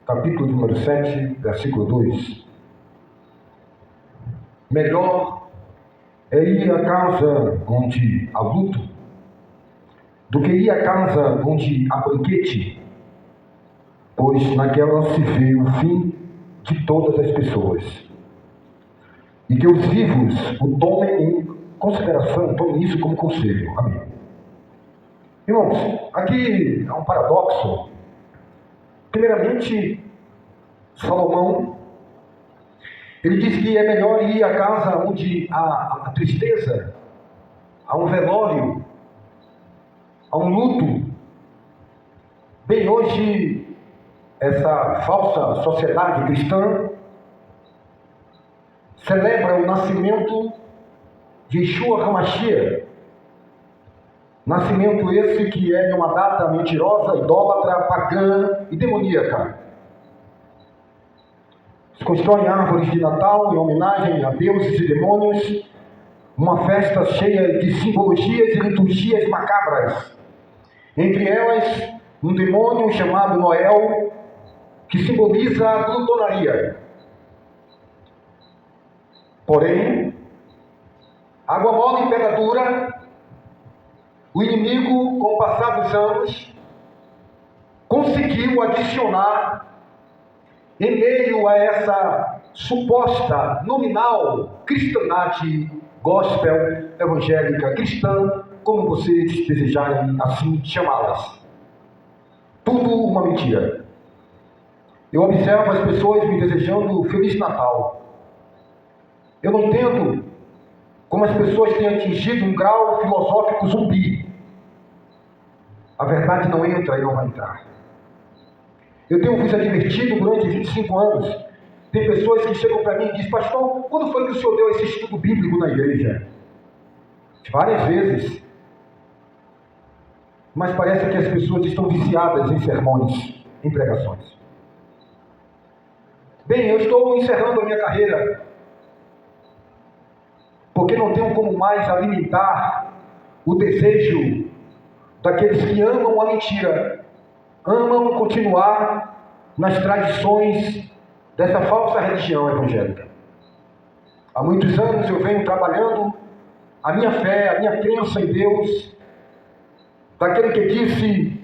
capítulo número 7, versículo 2. Melhor é ir à casa onde há luto do que ir à casa onde há banquete, pois naquela se vê o fim de todas as pessoas. E que os vivos o tomem em consideração, tomem isso como conselho. Amém. Irmãos, aqui há um paradoxo. Primeiramente, Salomão, ele diz que é melhor ir à casa onde há a tristeza, há um velório, há um luto. Bem, hoje, essa falsa sociedade cristã celebra o nascimento de Yeshua HaMashiach. Nascimento esse que é uma data mentirosa, idólatra, pagã e demoníaca. Se constroem árvores de Natal em homenagem a deuses e demônios, uma festa cheia de simbologias e liturgias macabras. Entre elas, um demônio chamado Noel, que simboliza a glutonaria. Porém, água mole e pedra dura, o inimigo, com o passar dos anos, conseguiu adicionar, em meio a essa suposta nominal cristandade gospel, evangélica, cristã, como vocês desejarem assim chamá-las. Tudo uma mentira. Eu observo as pessoas me desejando Feliz Natal. Eu não entendo como as pessoas têm atingido um grau filosófico zumbi. A verdade não entra e não vai entrar. Eu tenho vos advertido durante 25 anos. Tem pessoas que chegam para mim e dizem: pastor, quando foi que o senhor deu esse estudo bíblico na igreja? Várias vezes. Mas parece que as pessoas estão viciadas em sermões, em pregações. Bem, eu estou encerrando a minha carreira, porque não tenho como mais alimentar o desejo daqueles que amam a mentira, amam continuar nas tradições dessa falsa religião evangélica. Há muitos anos eu venho trabalhando a minha fé, a minha crença em Deus, daquele que disse: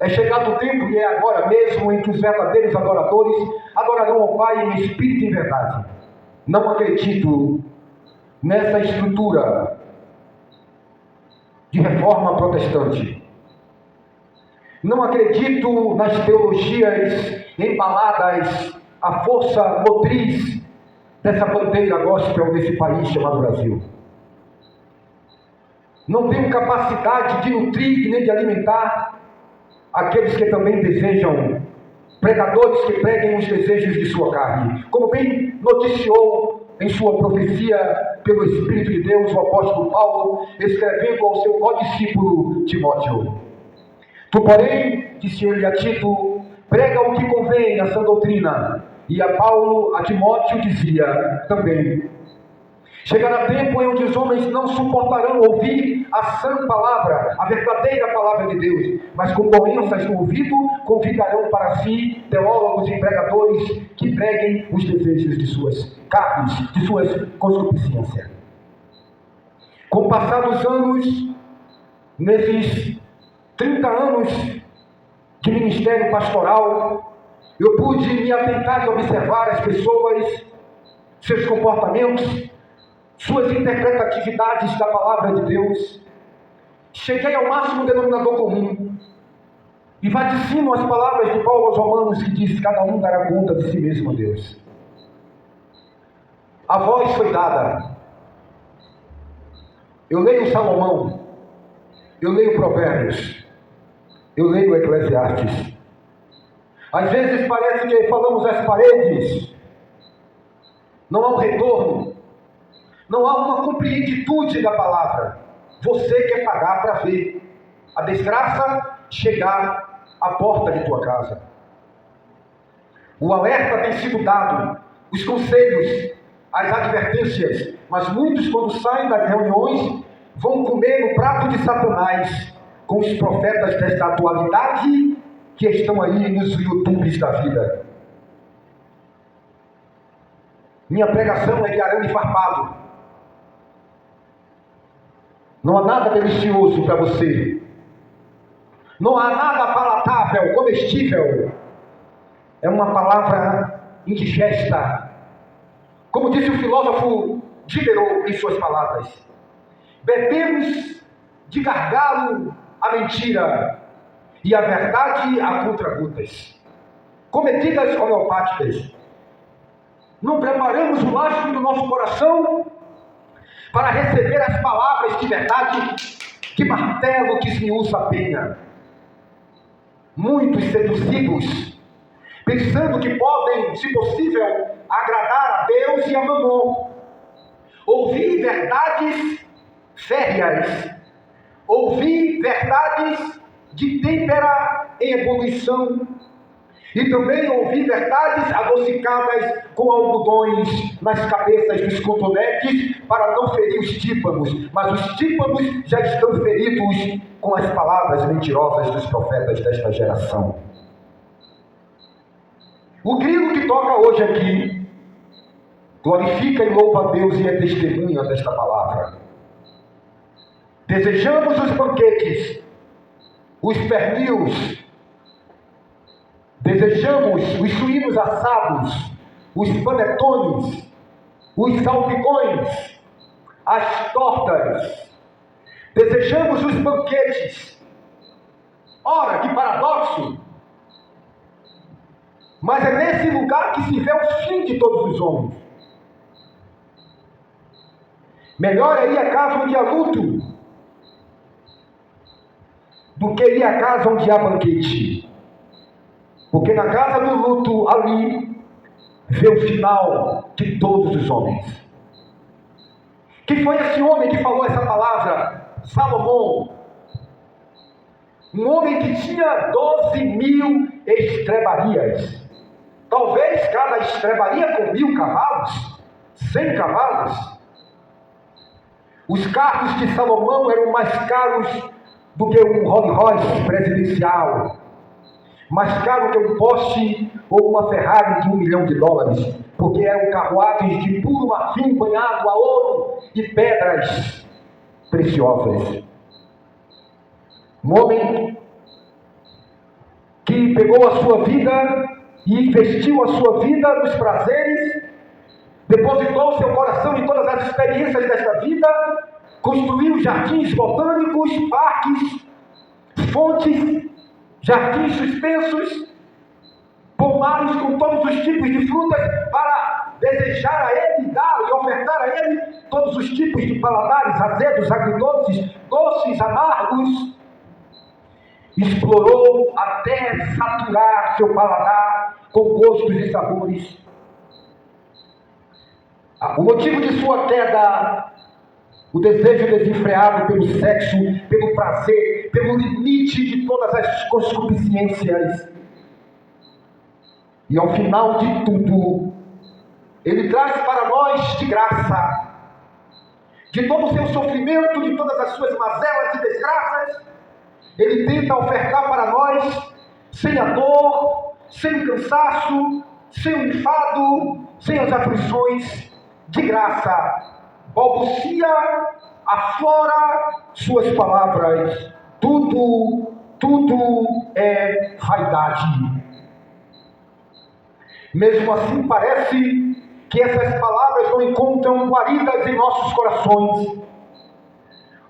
é chegado o tempo e é agora mesmo em que os verdadeiros adoradores adorarão ao Pai em espírito e em verdade. Não acredito nessa estrutura de reforma protestante. Não acredito nas teologias embaladas à força motriz dessa bandeira gospel nesse país chamado Brasil. Não tenho capacidade de nutrir nem de alimentar aqueles que também desejam, pregadores que preguem os desejos de sua carne. Como bem noticiou em sua profecia pelo Espírito de Deus o apóstolo Paulo, escrevendo ao seu condiscípulo Timóteo: tu, porém, disse ele a Tito, prega o que convém a sã doutrina. E a Paulo, a Timóteo, dizia também: chegará tempo em onde os homens não suportarão ouvir a sã palavra, a verdadeira palavra de Deus, mas com doenças no ouvido convidarão para si teólogos e pregadores que preguem os desejos de suas carnes, de suas concupiscências. Com o passar dos anos, nesses 30 anos de ministério pastoral, eu pude me atentar e observar as pessoas, seus comportamentos, suas interpretatividades da palavra de Deus. Cheguei ao máximo denominador comum e vaticino as palavras de Paulo aos Romanos, que diz: cada um dará conta de si mesmo a Deus. A voz foi dada. Eu leio Salomão, eu leio Provérbios, eu leio Eclesiastes. Às vezes parece que falamos às paredes, não há um retorno, não há uma compreenditude da palavra. Você quer pagar para ver a desgraça chegar à porta de tua casa. O alerta tem sido dado, os conselhos, as advertências, mas muitos, quando saem das reuniões, vão comer no prato de Satanás com os profetas desta atualidade que estão aí nos YouTubes da vida. Minha pregação é de arame farpado. Não há nada delicioso para você. Não há nada palatável, comestível. É uma palavra indigesta. Como disse o filósofo Diderot em suas palavras: bebemos de gargalo a mentira e a verdade a contra-gotas. Com medidas homeopáticas, não preparamos o lastro do nosso coração para receber as palavras de verdade que martelo que esmiuça a pena. Muitos seduzidos, pensando que podem, se possível, agradar a Deus e a Mamon, ouvir verdades férreas, ouvir verdades de têmpera em ebulição, e também ouvir verdades adocicadas com algodões nas cabeças dos cotonetes para não ferir os tímpanos, mas os tímpanos já estão feridos com as palavras mentirosas dos profetas desta geração. O grilo que toca hoje aqui glorifica e louva a Deus e é testemunha desta palavra. Desejamos os banquetes, os pernios, desejamos os suínos assados, os panetones, os salpicões, as tortas. Desejamos os banquetes. Ora, que paradoxo! Mas é nesse lugar que se vê o fim de todos os homens. Melhor é ir à casa onde há luto do que ir à casa onde há banquete. Porque na casa do luto, ali, vê o final de todos os homens. Que foi esse homem que falou essa palavra? Salomão. Um homem que tinha 12.000 estrebarias. Talvez cada estrebaria com 1.000 cavalos, 100 cavalos. Os carros de Salomão eram mais caros do que um Rolls Royce presidencial, mais caro que um Porsche ou uma Ferrari de $1 milhão, porque eram carruagens de puro marfim banhado a ouro e pedras preciosas. Um homem que pegou a sua vida e investiu a sua vida nos prazeres, depositou seu coração em todas as experiências desta vida, construiu jardins botânicos, parques, fontes, jardins suspensos, pomares com todos os tipos de frutas para desejar a ele, dar e ofertar a ele todos os tipos de paladares, azedos, agridoces, doces, amargos. Explorou até saturar seu paladar com gostos e sabores. O motivo de sua queda, o desejo desenfreado pelo sexo, pelo prazer, pelo limite de todas as concupiscências. E ao final de tudo, ele traz para nós de graça, de todo o seu sofrimento, de todas as suas mazelas e desgraças, ele tenta ofertar para nós, sem a dor, sem o cansaço, sem o enfado, sem as aflições, de graça, balbucia, aflora suas palavras. Tudo é vaidade. Mesmo assim, parece que essas palavras não encontram guaridas em nossos corações.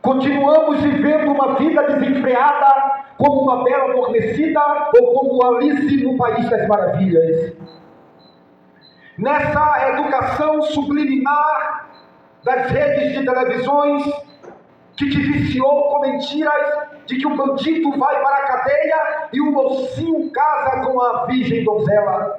Continuamos vivendo uma vida desenfreada, como uma bela adormecida ou como Alice no País das Maravilhas. Nessa educação subliminar das redes de televisões, que te viciou com mentiras de que o bandido vai para a cadeia e o mocinho casa com a virgem donzela.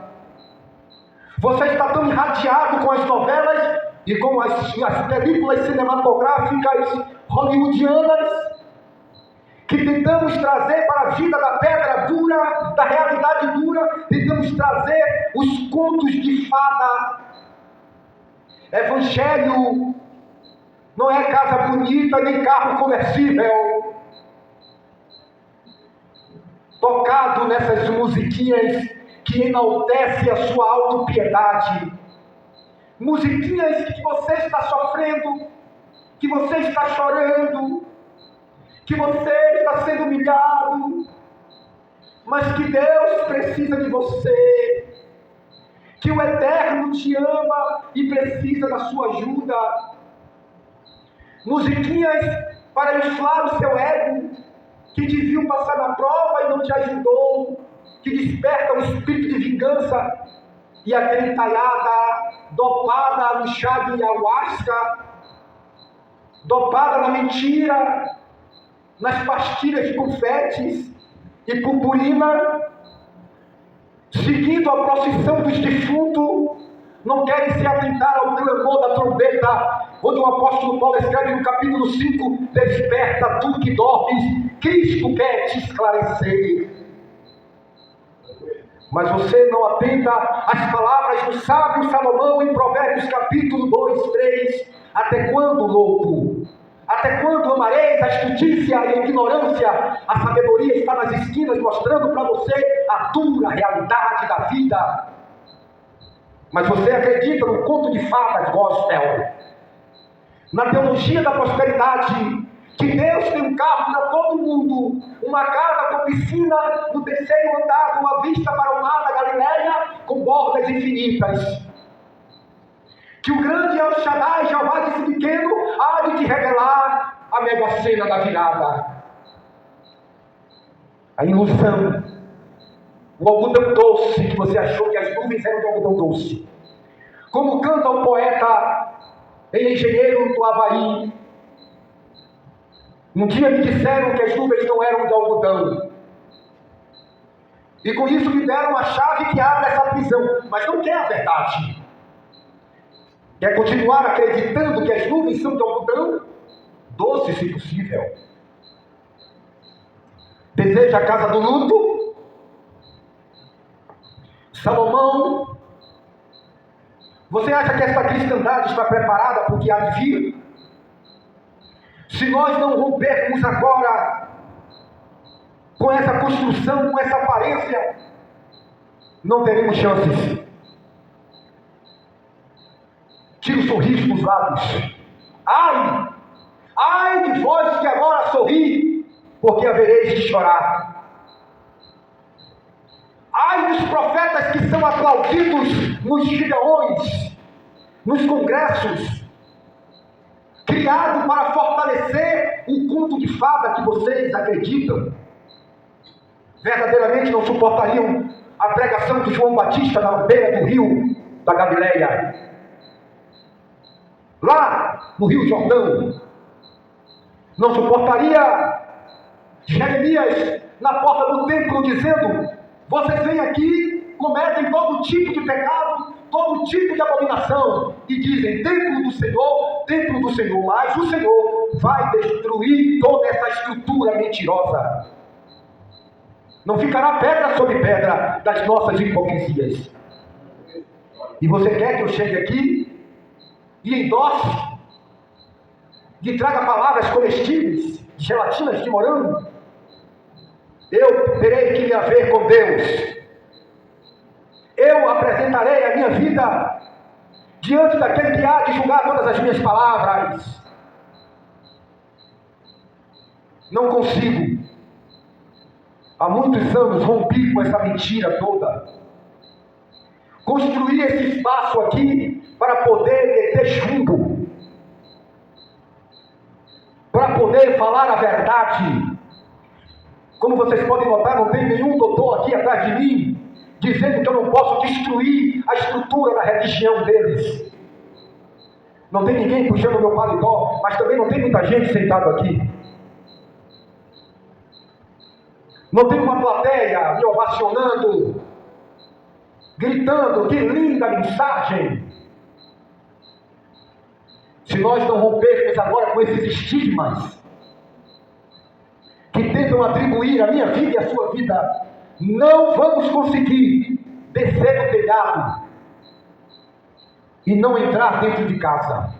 Você está tão irradiado com as novelas e com as películas cinematográficas hollywoodianas, que tentamos trazer para a vida da pedra dura, da realidade dura, tentamos trazer os contos de fada. Evangelho não é casa bonita nem carro conversível, tocado nessas musiquinhas que enaltecem a sua autopiedade, musiquinhas que você está sofrendo, que você está chorando, que você está sendo humilhado, mas que Deus precisa de você, que o Eterno te ama e precisa da sua ajuda. Musiquinhas para inflar o seu ego, que te viu passar na prova e não te ajudou, que desperta o espírito de vingança e a gritalhada dopada no chá de ayahuasca, dopada na mentira, nas pastilhas de confetes e purpurina, seguindo a procissão dos defuntos, não querem se atentar ao clamor da trombeta, onde o apóstolo Paulo escreve no capítulo 5, desperta tu que dormes, Cristo quer te esclarecer. Mas você não atenta às palavras do sábio Salomão em Provérbios capítulo 2, 3. Até quando, louco? Até quando amareis a estultícia e a ignorância? A sabedoria está nas esquinas mostrando para você a dura realidade da vida. Mas você acredita no conto de fadas gospel, na teologia da prosperidade, que Deus tem um carro para todo mundo, uma casa com piscina no terceiro andar, uma vista para o mar da Galileia com bordas infinitas. Que o grande El Shaddai, Jeová desse pequeno, há de te revelar a mega-sena da virada. A ilusão, o algodão doce, que você achou que as nuvens eram de algodão doce. Como canta o poeta em Engenheiro do Havaí, um dia me disseram que as nuvens não eram de algodão. E com isso me deram a chave que abre essa prisão, mas não quer a verdade. Quer continuar acreditando que as nuvens são de algodão? Doce, se possível. Deseja a casa do luto? Salomão, você acha que esta cristandade está preparada para o que há de vir? Se nós não rompermos agora com essa construção, com essa aparência, não teremos chances. Tira o sorriso dos lábios. Ai! Ai de vós que agora sorri, porque havereis de chorar. Ai dos profetas que são aplaudidos nos gideões, nos congressos, criado para fortalecer o conto de fada que vocês acreditam. Verdadeiramente não suportariam a pregação de João Batista na beira do rio da Galileia, lá no Rio Jordão. Não suportaria Jeremias na porta do templo dizendo: vocês vêm aqui, cometem todo tipo de pecado, todo tipo de abominação, e dizem templo do Senhor, mas o Senhor vai destruir toda essa estrutura mentirosa. Não ficará pedra sobre pedra das nossas hipocrisias. E você quer que eu chegue aqui e endosse, e traga palavras comestíveis, de gelatinas de morango? Eu terei que me haver com Deus. Eu apresentarei a minha vida diante daquele que há de julgar todas as minhas palavras. Não consigo. Há muitos anos rompi com essa mentira toda. Construí esse espaço aqui para poder meter chumbo, para poder falar a verdade. Como vocês podem notar, não tem nenhum doutor aqui atrás de mim dizendo que eu não posso destruir a estrutura da religião deles. Não tem ninguém puxando meu paletó, mas também não tem muita gente sentado aqui. Não tem uma plateia me ovacionando, gritando: que linda mensagem. Se nós não rompermos agora com esses estigmas que tentam atribuir a minha vida e a sua vida, não vamos conseguir descer do telhado e não entrar dentro de casa.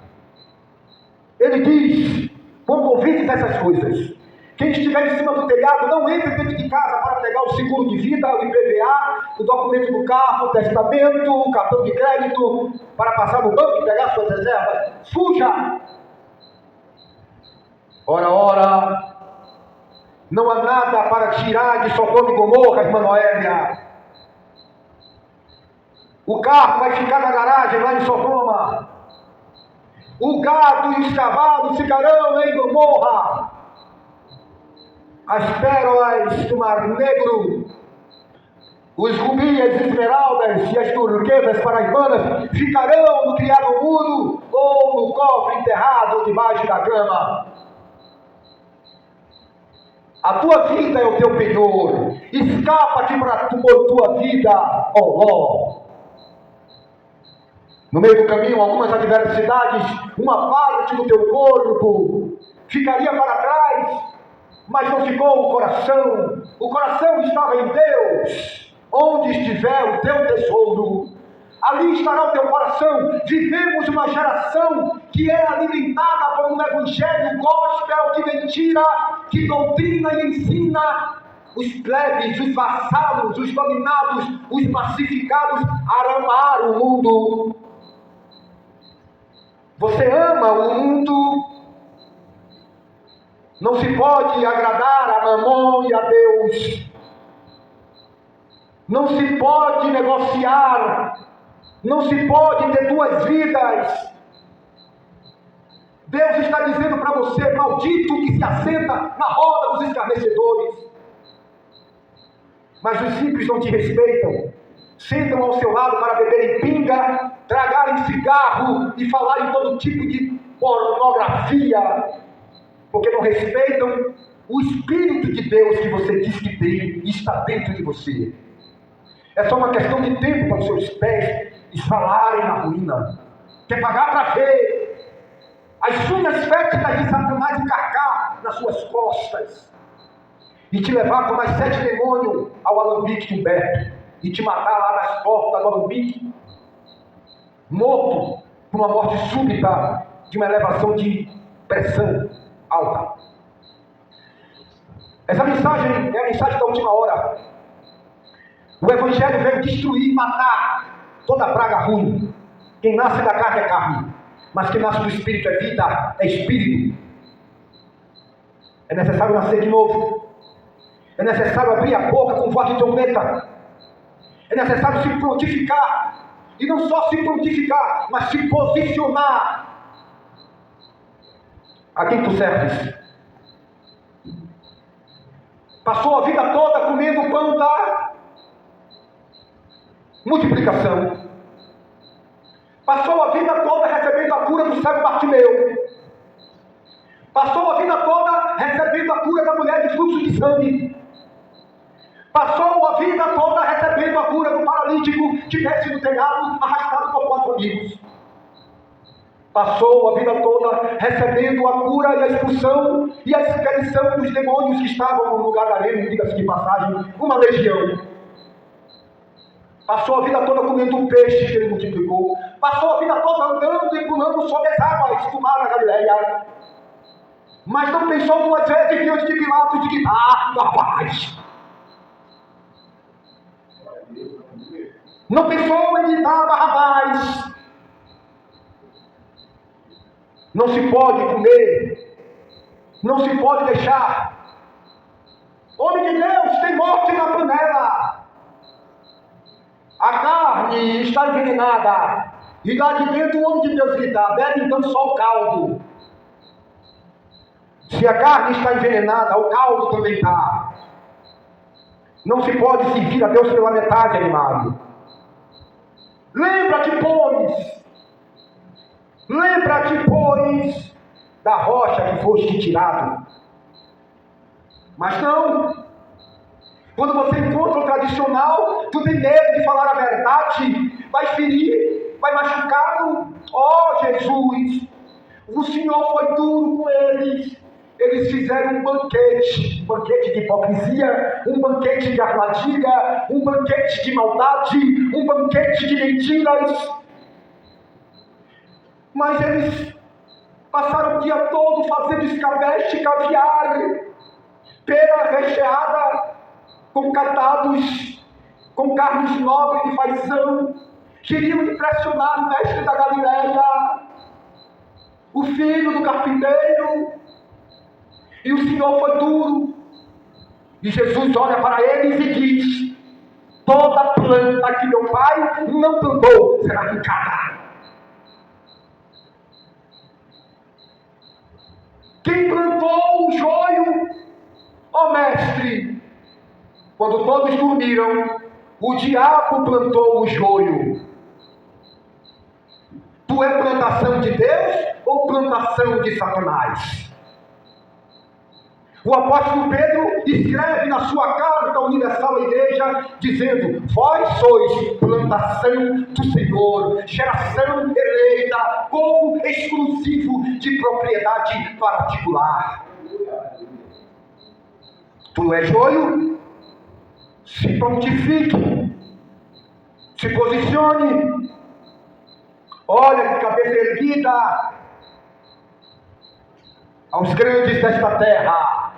Ele diz: quando ouvides essas coisas, quem estiver em cima do telhado, não entre dentro de casa para pegar o seguro de vida, o IPVA, o documento do carro, o testamento, o cartão de crédito, para passar no banco e pegar suas reservas. Fuja! Ora, ora, não há nada para tirar de Sodoma e Gomorra, irmã Noélia. O carro vai ficar na garagem lá em Sodoma. O gado e os cavalos ficarão em Gomorra. As pérolas do Mar Negro, os rubis, as esmeraldas e as turquesas paraibanas ficarão no criado mudo ou no cofre enterrado debaixo da cama. A tua vida é o teu penhor. Escapa-te para tua vida, ó Ló. No meio do caminho, algumas adversidades, uma parte do teu corpo ficaria para trás, mas não ficou o coração. O coração estava em Deus. Onde estiver o teu tesouro, ali estará o teu coração. Vivemos uma geração que é alimentada por um evangelho gospel de mentira, que doutrina e ensina os plebes, os vassalos, os dominados, os pacificados a amar o mundo. Você ama o mundo? Não se pode agradar a Mamon e a Deus. Não se pode negociar. Não se pode ter duas vidas. Deus está dizendo para você: maldito que se assenta na roda dos escarnecedores. Mas os simples não te respeitam. Sentam ao seu lado para beberem pinga, tragarem cigarro e falarem todo tipo de pornografia, porque não respeitam o Espírito de Deus que você diz que tem e está dentro de você. É só uma questão de tempo para os seus pés esfalarem na ruína. Quer pagar para ver as unhas fétidas de Satanás encarcar nas suas costas e te levar com mais 7 demônios ao alambique de Humberto e te matar lá nas portas do alambique, morto por uma morte súbita de uma elevação de pressão alta. Essa mensagem é a mensagem da última hora. O Evangelho veio destruir, matar toda praga ruim. Quem nasce da carne é carne, mas quem nasce do Espírito é vida, é Espírito. É necessário nascer de novo. É necessário abrir a boca com voz de trombeta. É necessário se prontificar. E não só se prontificar, mas se posicionar. A quem tu serves? Passou a vida toda comendo o pão da multiplicação. Passou a vida toda recebendo a cura do cego Bartimeu. Passou a vida toda recebendo a cura da mulher de fluxo de sangue. Passou a vida toda recebendo a cura do paralítico que desce do telhado arrastado por 4 amigos. Passou a vida toda recebendo a cura e a expulsão e a expedição dos demônios que estavam no lugar da arena, diga-se de passagem, uma legião. Passou a vida toda comendo um peixe que ele multiplicou. Passou a vida toda andando e pulando sobre as águas do mar da Galileia. Mas não pensou 2 vezes diante de Pilatos de que, rapaz, não pensou em dar Barrabás. Não se pode comer, não se pode deixar. Homem de Deus, tem morte na panela. A carne está envenenada. E lá de dentro o homem de Deus grita: bebe então só o caldo. Se a carne está envenenada, o caldo também está. Não se pode servir a Deus pela metade, animado. Lembra-te, pois, da rocha que foste tirado. Mas não. Quando você encontra o tradicional, tu tem medo de falar a verdade, vai ferir, vai machucá-lo. Jesus, o Senhor foi duro com eles. Eles fizeram um banquete de hipocrisia, um banquete de armadilha, um banquete de maldade, um banquete de mentiras. Mas eles passaram o dia todo fazendo escabeche, caviar, pera recheada, com catados, com carnes nobres de feição, queriam impressionar o mestre da Galileia, o filho do carpinteiro. E o Senhor foi duro. E Jesus olha para eles e diz: toda planta que meu pai não plantou será arrancada. Quem plantou o joio? Ó mestre, quando todos dormiram, o diabo plantou o joio. Tu é plantação de Deus ou plantação de Satanás? O apóstolo Pedro escreve na sua carta universal à igreja, dizendo: vós sois plantação do Senhor, geração eleita, povo exclusivo de propriedade particular. Tu és joio? Se prontifique, se posicione, olha de cabeça erguida aos grandes desta terra.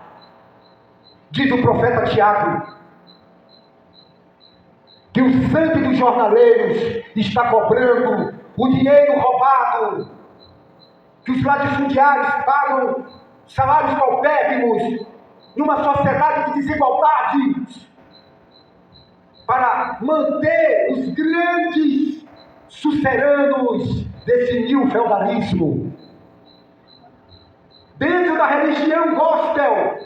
Diz o profeta Tiago que o sangue dos jornaleiros está cobrando o dinheiro roubado, que os latifundiários pagam salários paupérrimos numa sociedade de desigualdade para manter os grandes suceranos desse neo-feudalismo. Dentro da religião gospel,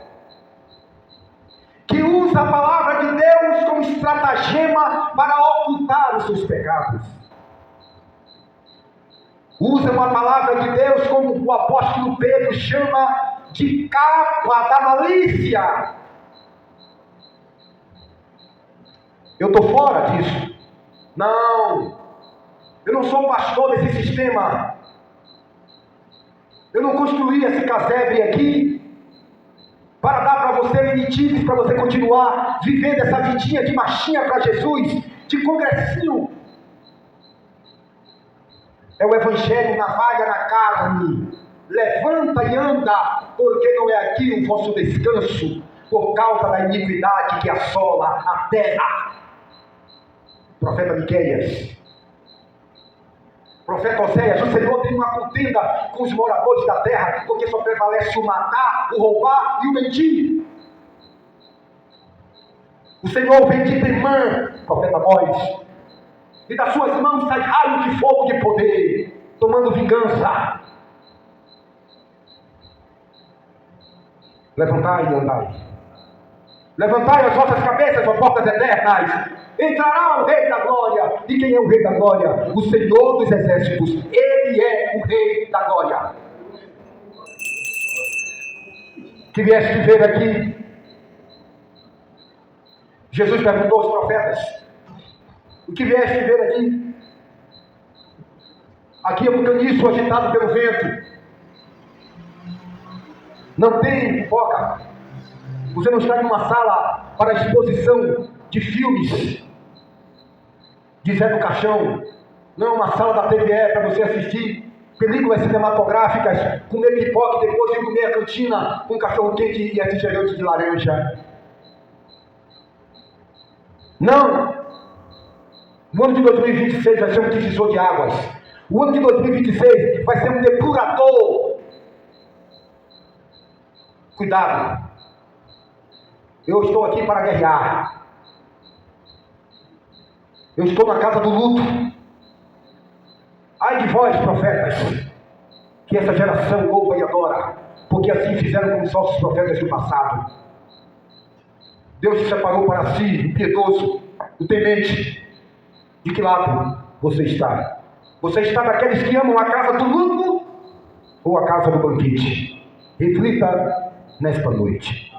que usa a palavra de Deus como estratagema para ocultar os seus pecados. Usa uma palavra de Deus como o apóstolo Pedro chama de capa da malícia. Eu estou fora disso. Não. Eu não sou pastor desse sistema. Eu não construí esse casebre aqui para dar para você limites, para você continuar vivendo essa vidinha de marchinha para Jesus, de congressinho. É o evangelho navalha na carne. Levanta e anda, porque não é aqui o vosso descanso, por causa da iniquidade que assola a terra. Profeta Miqueias. Profeta Oséias: o Senhor tem uma contenda com os moradores da terra, porque só prevalece o matar, o roubar e o mentir. O Senhor vem de Temã, profeta Amós, e das suas mãos sai raio de fogo de poder, tomando vingança. Levantai e andai. Levantai as vossas cabeças, ó portas eternas. Entrará o Rei da Glória. E quem é o Rei da Glória? O Senhor dos Exércitos. Ele é o Rei da Glória. Que vieste ver aqui. Jesus perguntou aos profetas: o que vieste ver aqui? Aqui é um caniço agitado pelo vento. Não tem foca. Você não está em uma sala para exposição de filmes de Zé do Caixão. Não é uma sala da TVE para você assistir películas cinematográficas, comer pipoca e depois de comer a cantina com cachorro quente e refrigerante de laranja. Não! O ano de 2026 vai ser um divisor de águas. O ano de 2026 vai ser um depurador. Cuidado! Eu estou aqui para guerrear. Eu estou na casa do luto. Ai de vós, profetas, que essa geração louva e adora, porque assim fizeram com os nossos profetas do passado. Deus se separou para si, o piedoso, o temente. De que lado você está? Você está daqueles que amam a casa do luto ou a casa do banquete? Reflita nesta noite.